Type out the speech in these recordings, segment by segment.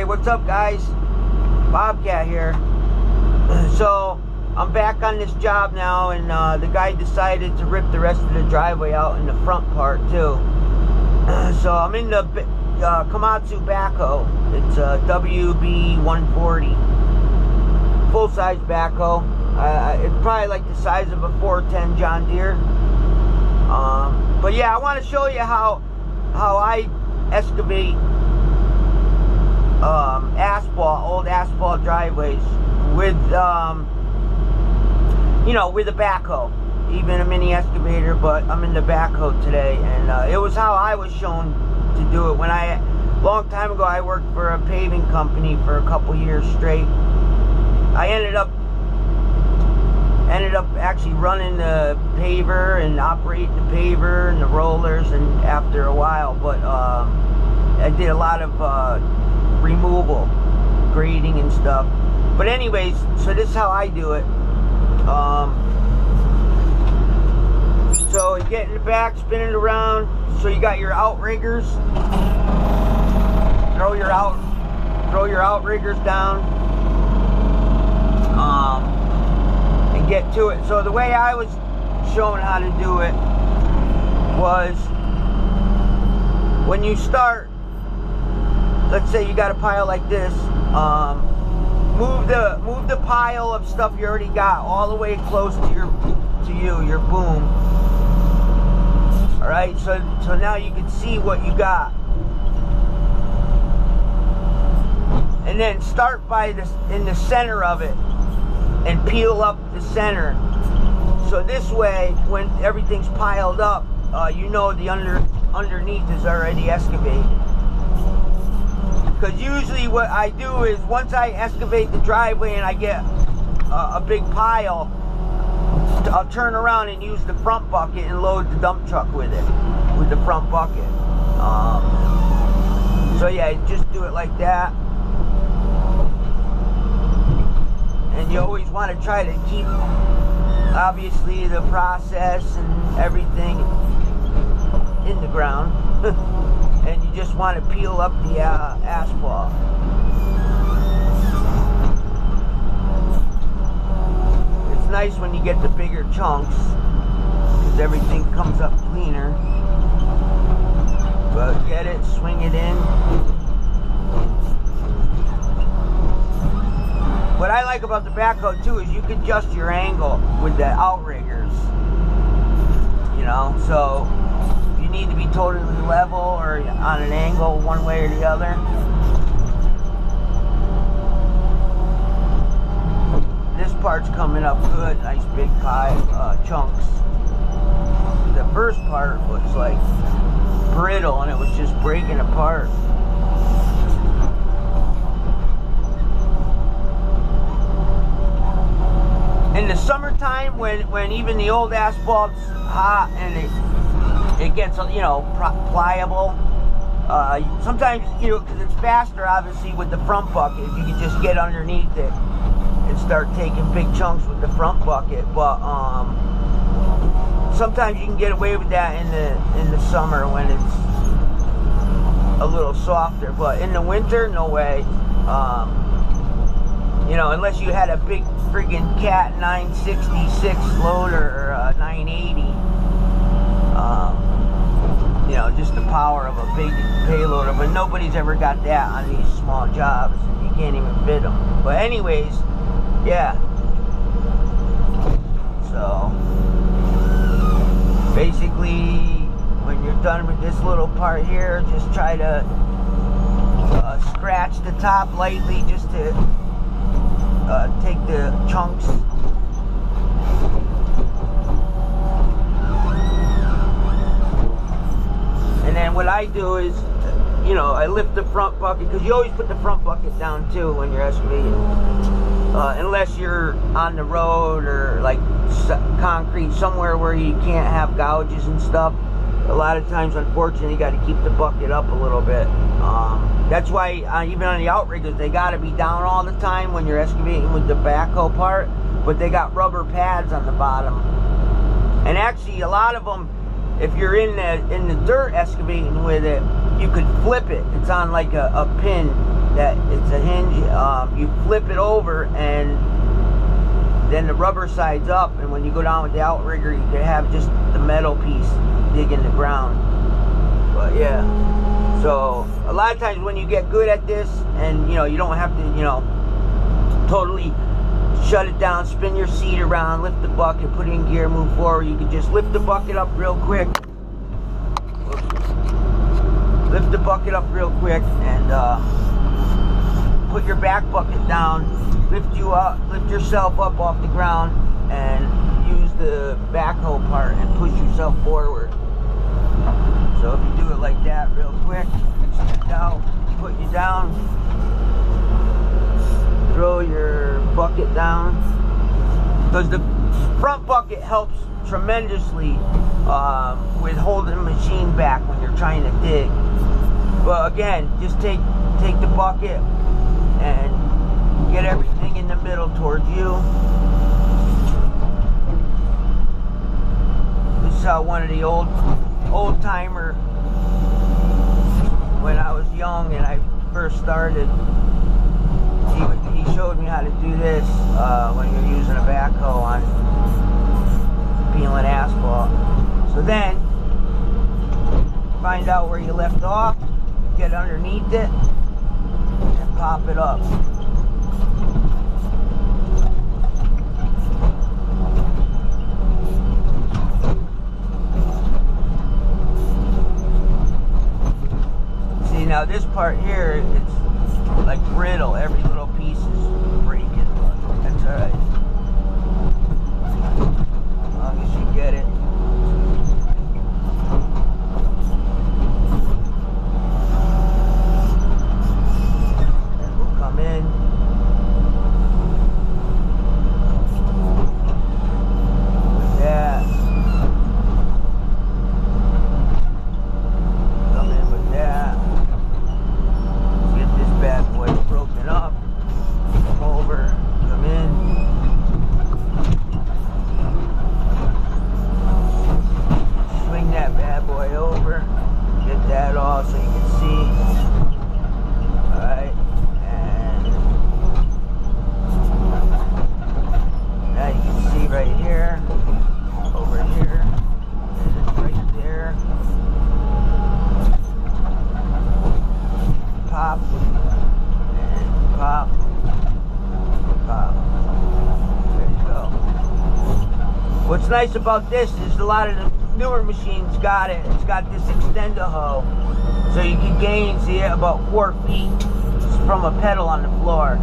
what's up, guys? Bobcat here. So I'm back on this job now, and the guy decided to rip the rest of the driveway out in the front part too. So I'm in the Komatsu Backhoe. It's a WB140, full-size backhoe. It's probably like the size of a 410 John Deere. But yeah, I want to show you how I excavate old asphalt driveways with you know, with a backhoe, even a mini excavator. But I'm in the backhoe today, and it was how I was shown to do it. When long time ago, I worked for a paving company for a couple years straight. I ended up actually running the paver and operating the paver and the rollers, and after a while, but I did a lot of removal, grading and stuff. But anyways, so this is how I do it. So you get in the back, spin it around. So you got your outriggers. Throw your outriggers down. And get to it. So the way I was shown how to do it was, when you start, let's say you got a pile like this, move the pile of stuff you already got all the way close to your boom. All right, so now you can see what you got, and then start in the center of it and peel up the center. So this way, when everything's piled up, you know the underneath is already excavated. Because usually what I do is, once I excavate the driveway and I get a big pile, I'll turn around and use the front bucket and load the dump truck with it, with the front bucket. So yeah, just do it like that. And you always want to try to keep, obviously, the process and everything in the ground. And you just want to peel up the asphalt. It's nice when you get the bigger chunks, because everything comes up cleaner. But get it, swing it in. What I like about the backhoe too is you can adjust your angle with the outriggers. You know, so you need to be totally level or on an angle one way or the other. This part's coming up good, nice big chunks. The first part was like brittle and it was just breaking apart. In the summertime, when even the old asphalt's hot and it gets, you know, pliable, sometimes, you know, because it's faster obviously with the front bucket, if you can just get underneath it and start taking big chunks with the front bucket. But sometimes you can get away with that in the summer when it's a little softer, but in the winter, no way. You know, unless you had a big friggin' Cat 966 loader or a 980. You know, just the power of a big payloader, but nobody's ever got that on these small jobs. You can't even fit them. But anyways, yeah. So basically, when you're done with this little part here, just try to scratch the top lightly, just to take the chunks. And then what I do is, you know, I lift the front bucket, because you always put the front bucket down too when you're excavating. Unless you're on the road or like concrete, somewhere where you can't have gouges and stuff. A lot of times, unfortunately, you got to keep the bucket up a little bit. That's why even on the outriggers, they got to be down all the time when you're excavating with the backhoe part. But they got rubber pads on the bottom. And actually, a lot of them, if you're in the dirt excavating with it, you could flip it. It's on like a pin that it's a hinge. You flip it over, and then the rubber side's up, and when you go down with the outrigger, you can have just the metal piece dig in the ground. But yeah, so a lot of times when you get good at this, and you don't have to totally shut it down, spin your seat around, lift the bucket, put it in gear, move forward. You can just lift the bucket up real quick. Lift the bucket up real quick, and put your back bucket down, lift yourself up off the ground, and use the backhoe part and push yourself forward. So if you do it like that real quick, extend out, put you down, throw your bucket down, because the front bucket helps tremendously with holding the machine back when you're trying to dig. But again, just take the bucket and get everything in the middle towards you. This is how one of the old timer, when I was young and I first started, he showed me how to do this when you're using a backhoe on peeling asphalt. So then, find out where you left off, get underneath it, and pop it up. See, now this part here, it's like brittle. Every little piece is breaking, but that's alright. As long as you get it. And we'll come in. With that. Come in with that. Get this bad boy broken up. Come over. Come in. Swing that bad boy over. Get that off so you can see. Alright. And now you can see right here. Over here. And right there. Pop. And pop. Pop. There you go. What's nice about this is a lot of the newer machines got it. It's got this extender hoe, so you can gain, see it, about 4 feet from a pedal on the floor.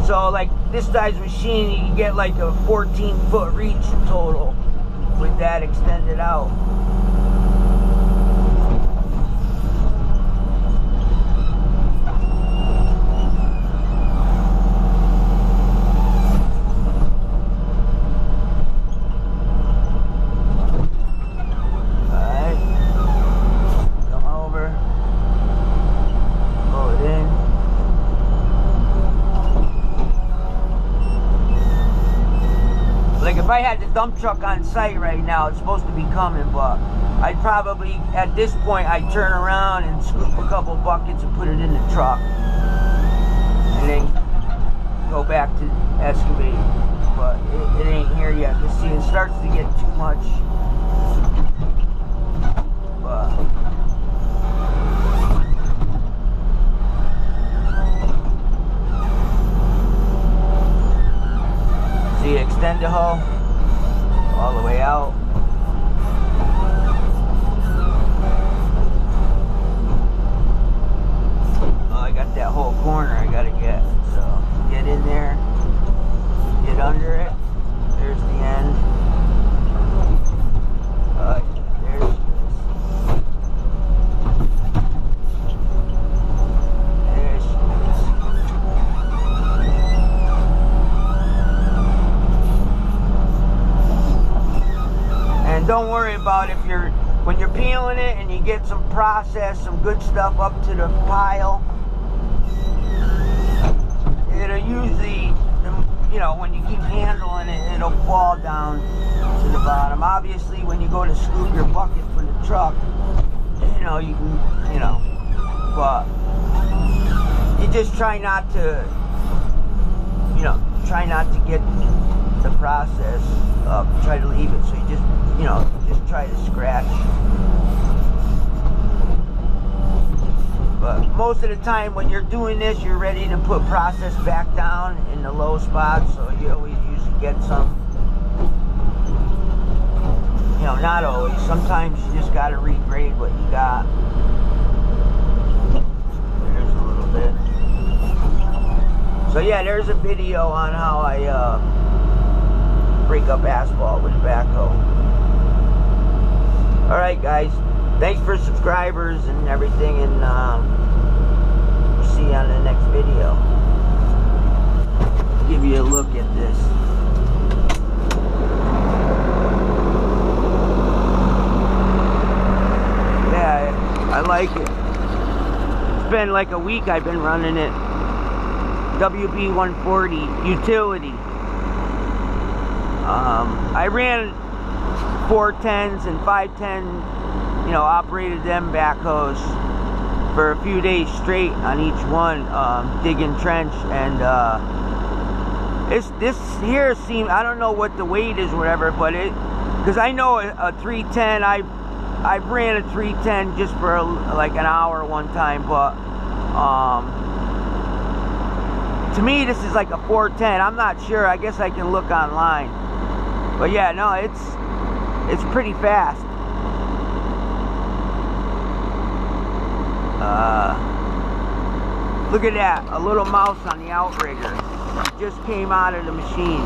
So like this size machine, you can get like a 14-foot reach total with that extended out. If I had the dump truck on site right now, it's supposed to be coming, but I'd probably, at this point, I'd turn around and scoop a couple buckets and put it in the truck. And then go back to excavating. But it ain't here yet. You see, it starts to get too much. But see, extend the hoe all the way out. Oh, I got that whole corner I gotta get. So get in there, get under it. There's the end. There she is. There she is. And don't worry about if you're, when you're peeling it and you get some process, some good stuff up to the pile, it'll usually, you know, when you keep handling it, it'll fall down to the bottom. Obviously, when you go to scoop your bucket for the truck, you know, you can, you know, but you just try not to, you know, try not to get the process up, try to leave it, so you just, you know, just try to scratch. But most of the time when you're doing this, you're ready to put process back down in the low spots, so you always usually get some, you know, not always, sometimes you just got to regrade what you got. There's a little bit. So yeah, there's a video on how I break up asphalt with a backhoe. Alright guys, thanks for subscribers and everything, and we'll see you on the next video. I'll give you a look at this. Yeah, I like it. It's been like a week I've been running it. WB140 utility. I ran 410s and 510, you know, operated them backhoes for a few days straight on each one, digging trench, and this here seems, I don't know what the weight is or whatever, but it, because I know a 310, I've ran a 310 just for like an hour one time, but to me this is like a 410. I'm not sure, I guess I can look online, but yeah, no, it's pretty fast. Look at that, a little mouse on the outrigger. He just came out of the machine.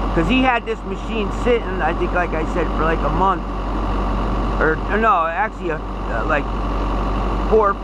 Because he had this machine sitting, I think, like I said, for like a month. Or no, actually like 4 or 5.